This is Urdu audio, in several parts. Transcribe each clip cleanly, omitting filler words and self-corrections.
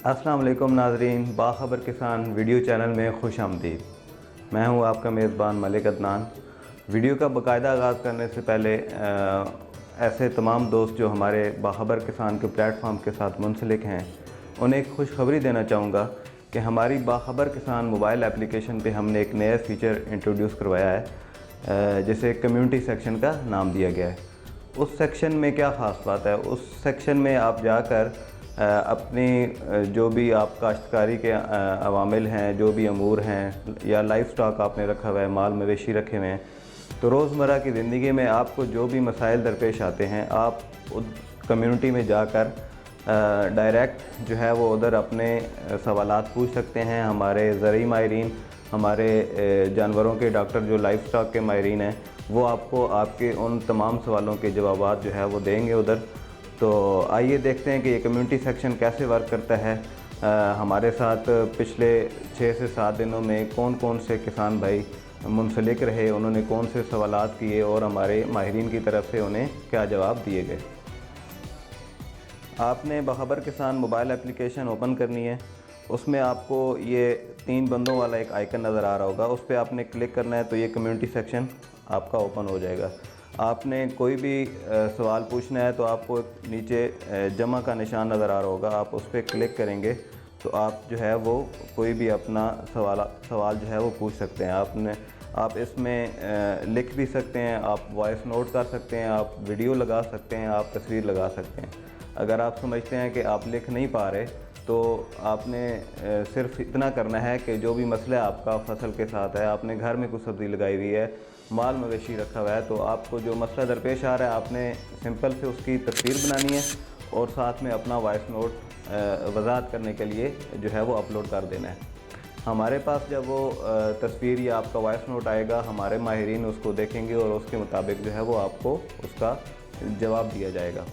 السلام علیکم ناظرین، باخبر کسان ویڈیو چینل میں خوش آمدید۔ میں ہوں آپ کا میزبان ملک عدنان۔ ویڈیو کا باقاعدہ آغاز کرنے سے پہلے ایسے تمام دوست جو ہمارے باخبر کسان کے پلیٹ فارم کے ساتھ منسلک ہیں انہیں ایک خوشخبری دینا چاہوں گا کہ ہماری باخبر کسان موبائل اپلیکیشن پہ ہم نے ایک نیا فیچر انٹروڈیوس کروایا ہے جسے کمیونٹی سیکشن کا نام دیا گیا ہے۔ اس سیکشن میں کیا خاص بات ہے؟ اس سیکشن میں آپ جا کر اپنی جو بھی آپ کاشتکاری کے عوامل ہیں، جو بھی امور ہیں، یا لائف سٹاک آپ نے رکھا ہوا ہے، مال مویشی رکھے ہوئے ہیں، تو روزمرہ کی زندگی میں آپ کو جو بھی مسائل درپیش آتے ہیں آپ کمیونٹی میں جا کر ڈائریکٹ جو ہے وہ ادھر اپنے سوالات پوچھ سکتے ہیں۔ ہمارے زرعی ماہرین، ہمارے جانوروں کے ڈاکٹر جو لائف سٹاک کے ماہرین ہیں، وہ آپ کو آپ کے ان تمام سوالوں کے جوابات جو ہے وہ دیں گے ادھر۔ تو آئیے دیکھتے ہیں کہ یہ کمیونٹی سیکشن کیسے ورک کرتا ہے۔ ہمارے ساتھ پچھلے 6 سے 7 دنوں میں کون کون سے کسان بھائی منسلک رہے، انہوں نے کون سے سوالات کیے اور ہمارے ماہرین کی طرف سے انہیں کیا جواب دیے گئے۔ آپ نے باخبر کسان موبائل اپلیکیشن اوپن کرنی ہے۔ اس میں آپ کو یہ 3 بندوں والا ایک آئیکن نظر آ رہا ہوگا، اس پہ آپ نے کلک کرنا ہے تو یہ کمیونٹی سیکشن آپ کا اوپن ہو جائے گا۔ آپ نے کوئی بھی سوال پوچھنا ہے تو آپ کو نیچے جمع کا نشان نظر آ رہا ہوگا، آپ اس پہ کلک کریں گے تو آپ جو ہے وہ کوئی بھی اپنا سوال جو ہے وہ پوچھ سکتے ہیں۔ آپ اس میں لکھ بھی سکتے ہیں، آپ وائس نوٹ کر سکتے ہیں، آپ ویڈیو لگا سکتے ہیں، آپ تصویر لگا سکتے ہیں۔ اگر آپ سمجھتے ہیں کہ آپ لکھ نہیں پا رہے تو آپ نے صرف اتنا کرنا ہے کہ جو بھی مسئلہ آپ کا فصل کے ساتھ ہے، آپ نے گھر میں کچھ سبزی لگائی ہوئی ہے، مال مویشی رکھا ہوا ہے، تو آپ کو جو مسئلہ درپیش آ رہا ہے آپ نے سمپل سے اس کی تصویر بنانی ہے اور ساتھ میں اپنا وائس نوٹ وضاحت کرنے کے لیے جو ہے وہ اپلوڈ کر دینا ہے۔ ہمارے پاس جب وہ تصویر یا آپ کا وائس نوٹ آئے گا، ہمارے ماہرین اس کو دیکھیں گے اور اس کے مطابق جو ہے وہ آپ کو اس کا جواب دیا جائے گا۔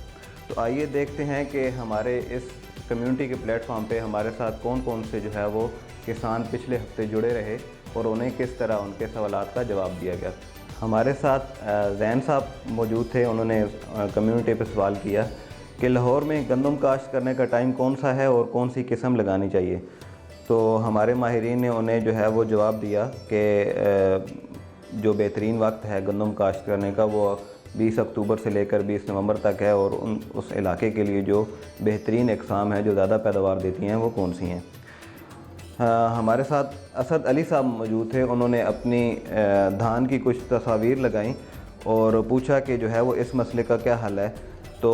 تو آئیے دیکھتے ہیں کہ ہمارے اس کمیونٹی کے پلیٹ فارم پہ ہمارے ساتھ کون کون سے جو ہے وہ کسان پچھلے ہفتے جڑے رہے اور انہیں کس طرح ان کے سوالات کا جواب دیا گیا۔ ہمارے ساتھ زین صاحب موجود تھے، انہوں نے کمیونٹی پہ سوال کیا کہ لاہور میں گندم کاشت کرنے کا ٹائم کون سا ہے اور کون سی قسم لگانی چاہیے۔ تو ہمارے ماہرین نے انہیں جو ہے وہ جواب دیا کہ جو بہترین وقت ہے گندم کاشت کرنے کا وہ 20 اکتوبر سے لے کر 20 نومبر تک ہے، اور اس علاقے کے لیے جو بہترین اقسام ہیں جو زیادہ پیداوار دیتی ہیں وہ کون سی ہیں۔ ہمارے ساتھ اسد علی صاحب موجود تھے، انہوں نے اپنی دھان کی کچھ تصاویر لگائیں اور پوچھا کہ جو ہے وہ اس مسئلے کا کیا حل ہے۔ تو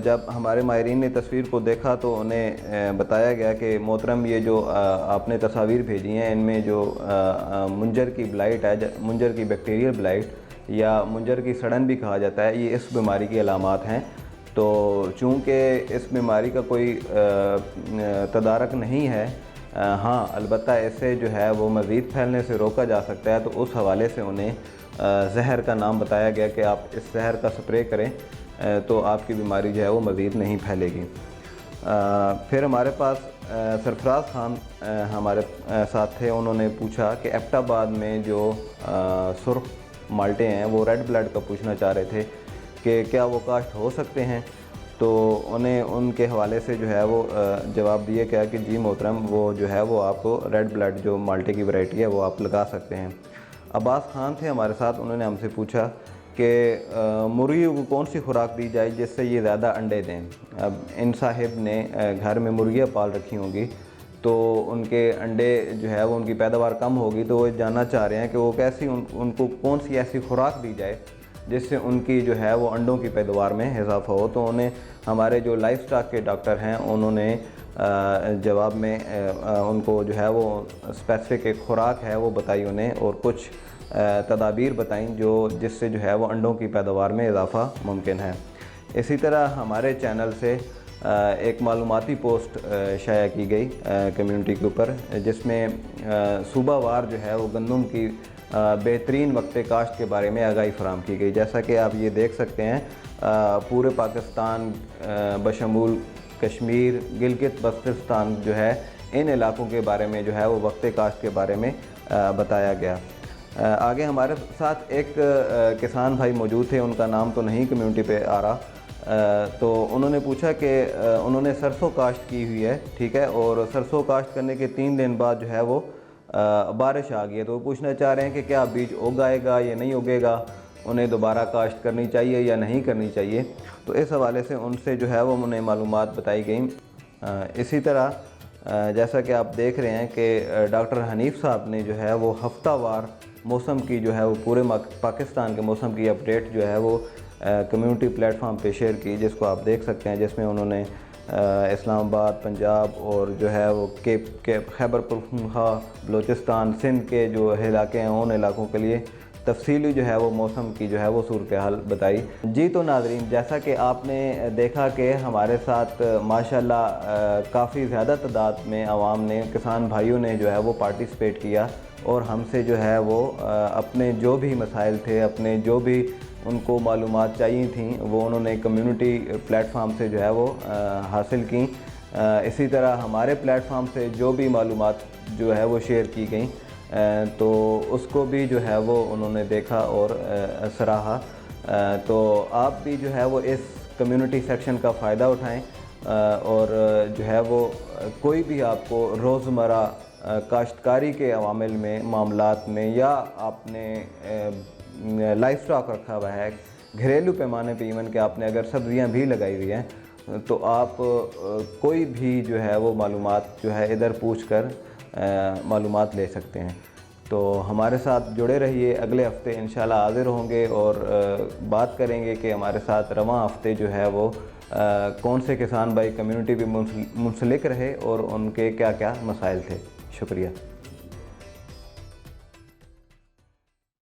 جب ہمارے ماہرین نے تصویر کو دیکھا تو انہیں بتایا گیا کہ محترم یہ جو آپ نے تصاویر بھیجی ہیں ان میں جو منجر کی بلائٹ ہے، منجر کی بیکٹیریل بلائٹ یا منجر کی سڑن بھی کہا جاتا ہے، یہ اس بیماری کی علامات ہیں۔ تو چونکہ اس بیماری کا کوئی تدارک نہیں ہے، ہاں البتہ اسے جو ہے وہ مزید پھیلنے سے روکا جا سکتا ہے، تو اس حوالے سے انہیں زہر کا نام بتایا گیا کہ آپ اس زہر کا سپرے کریں تو آپ کی بیماری جو ہے وہ مزید نہیں پھیلے گی۔ پھر ہمارے پاس سرفراز خان ہمارے ساتھ تھے، انہوں نے پوچھا کہ ایبٹ آباد میں جو سرخ مالٹے ہیں وہ ریڈ بلڈ کا پوچھنا چاہ رہے تھے کہ کیا وہ کاشت ہو سکتے ہیں۔ تو انہیں ان کے حوالے سے جو ہے وہ جواب دیا گیا کہ جی محترم وہ جو ہے وہ آپ کو ریڈ بلڈ جو مالٹے کی ورائٹی ہے وہ آپ لگا سکتے ہیں۔ عباس خان تھے ہمارے ساتھ، انہوں نے ہم سے پوچھا کہ مرغیوں کو کون سی خوراک دی جائے جس سے یہ زیادہ انڈے دیں۔ اب ان صاحب نے گھر میں مرغیاں پال رکھی ہوں گی تو ان کے انڈے جو ہے وہ ان کی پیداوار کم ہوگی، تو وہ جاننا چاہ رہے ہیں کہ وہ کیسی ان کو کون سی ایسی خوراک دی جائے جس سے ان کی جو ہے وہ انڈوں کی پیداوار میں اضافہ ہو۔ تو انہیں ہمارے جو لائف سٹاک کے ڈاکٹر ہیں انہوں نے جواب میں ان کو جو ہے وہ اسپیسیفک ایک خوراک ہے وہ بتائی انہیں اور کچھ تدابیر بتائیں جس سے جو ہے وہ انڈوں کی پیداوار میں اضافہ ممکن ہے۔ اسی طرح ہمارے چینل سے ایک معلوماتی پوسٹ شائع کی گئی کمیونٹی کے اوپر، جس میں صوبہ وار جو ہے وہ گندم کی بہترین وقت کاشت کے بارے میں آگاہی فراہم کی گئی۔ جیسا کہ آپ یہ دیکھ سکتے ہیں پورے پاکستان بشمول کشمیر، گلگت بلتستان جو ہے ان علاقوں کے بارے میں جو ہے وہ وقت کاشت کے بارے میں بتایا گیا۔ آگے ہمارے ساتھ ایک کسان بھائی موجود تھے، ان کا نام تو نہیں کمیونٹی پہ آ رہا، تو انہوں نے پوچھا کہ انہوں نے سرسوں کاشت کی ہوئی ہے، ٹھیک ہے، اور سرسوں کاشت کرنے کے 3 دن بعد جو ہے وہ بارش آ گئی ہے، تو وہ پوچھنا چاہ رہے ہیں کہ کیا بیج اگ آئے گا یا نہیں اگے گا، انہیں دوبارہ کاشت کرنی چاہیے یا نہیں کرنی چاہیے. تو اس حوالے سے ان سے جو ہے وہ انہیں معلومات بتائی گئیں. اسی طرح جیسا کہ آپ دیکھ رہے ہیں کہ ڈاکٹر حنیف صاحب نے جو ہے وہ ہفتہ وار موسم کی جو ہے وہ پورے پاکستان کے موسم کی اپڈیٹ جو ہے وہ کمیونٹی پلیٹ فارم پہ شیئر کی، جس کو آپ دیکھ سکتے ہیں، جس میں انہوں نے اسلام آباد، پنجاب اور جو ہے وہ خیبر پختونخوا، بلوچستان، سندھ کے جو علاقے ہیں ان علاقوں کے لیے تفصیلی جو ہے وہ موسم کی جو ہے وہ صورتحال بتائی. جی تو ناظرین، جیسا کہ آپ نے دیکھا کہ ہمارے ساتھ ماشاءاللہ کافی زیادہ تعداد میں عوام نے، کسان بھائیوں نے جو ہے وہ پارٹیسپیٹ کیا اور ہم سے جو ہے وہ اپنے جو بھی مسائل تھے، اپنے جو بھی ان کو معلومات چاہیے تھیں، وہ انہوں نے کمیونٹی پلیٹ فارم سے جو ہے وہ حاصل کیں. اسی طرح ہمارے پلیٹ فارم سے جو بھی معلومات جو ہے وہ شیئر کی گئیں تو اس کو بھی جو ہے وہ انہوں نے دیکھا اور سراہا. تو آپ بھی جو ہے وہ اس کمیونٹی سیکشن کا فائدہ اٹھائیں اور جو ہے وہ کوئی بھی آپ کو روزمرہ کاشتکاری کے عوامل میں، معاملات میں، یا آپ نے لائف سٹاک رکھا ہوا ہے گھریلو پیمانے پہ، ایون کہ آپ نے اگر سبزیاں بھی لگائی ہوئی ہیں، تو آپ کوئی بھی جو ہے وہ معلومات جو ہے ادھر پوچھ کر معلومات لے سکتے ہیں. تو ہمارے ساتھ جڑے رہیے، اگلے ہفتے انشاءاللہ حاضر ہوں گے اور بات کریں گے کہ ہمارے ساتھ رواں ہفتے جو ہے وہ کون سے کسان بھائی کمیونٹی بھی منسلک رہے اور ان کے کیا کیا مسائل تھے. شکریہ.